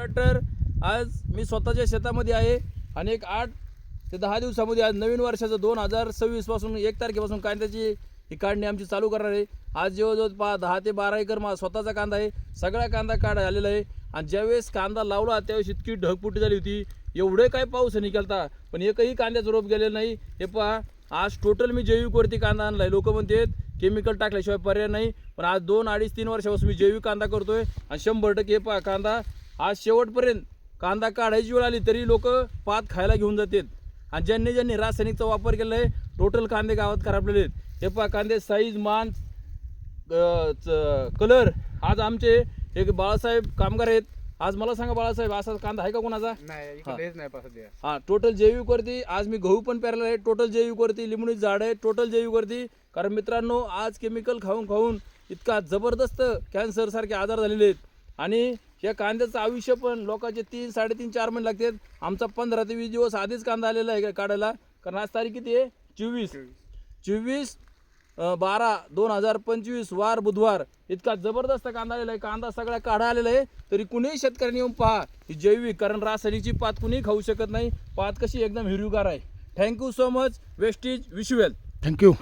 Tractor आज मी स्वतःच्या शेतामध्ये आहे आणि एक 8 ते 10 दिवसामध्ये आज नवीन वर्षाचं 2026 पासून 1 तारखेपासून कांद्याची ही काढणी आमची चालू करणार आहे। आज जवळजवळ 10 ते 12 एकर स्वतःचा कांदा आहे। सगळा कांदा काढा आलेला आहे आणि ज्यावेळेस कांदा लावला त्यावेळेस इतकी ढगपुटी झाली होती, एवढे काय पाऊस निघालता पण एकही कांद्याचं रोप गेलेलं नाही। हे पहा आज टोटल मी जैविकवरती कांदा आणलाय। लोक म्हणतात केमिकल टाकल्याशिवाय पर्याय नाही, पण आज 2, 2.5, 3 वर्षापासून मी जैविक कांदा करतोय आणि 100% हे पहा कांदा आज शेवटपर्यंत कांदा काढायची वेळ आली तरी लोक पात खायला घेऊन जातात आणि ज्यांनी रासायनिकचा वापर केला आहे टोटल कांदे गावात खराबलेले आहेत। हे पहा कांदे साईज मान कलर आज आमचे एक बाळासाहेब कामगार आहेत। आज मला सांगा बाळासाहेब असा कांदा आहे का कोणाचा? नाही हा टोटल जैविक वरती आज मी गहू पण पेरलेला आहे, टोटल जैविक वरती लिंबूची झाड आहे, टोटल जैविक वरती। कारण मित्रांनो आज केमिकल खाऊन इतका जबरदस्त कॅन्सर सारखे आजार झालेले आहेत आणि या कांद्याचं आयुष्य पण लोकांचे 3, 3.5, 4 महिने लागतात। आमचा 15 ते 20 दिवस आधीच कांदा आलेला आहे काढायला। कारण आज तारीख किती आहे? 24/12/2025 वार बुधवार। इतका जबरदस्त कांदा आलेला आहे, कांदा सगळा काढा आलेला आहे। तरी कुणीही शेतकऱ्यांनी येऊन पहा ही जैविक, कारण रासायनिकची पात कुणीही खाऊ शकत नाही। पात कशी एकदम हिरवीगार आहे। Thank you so much Vestige, wish you well. Thank you.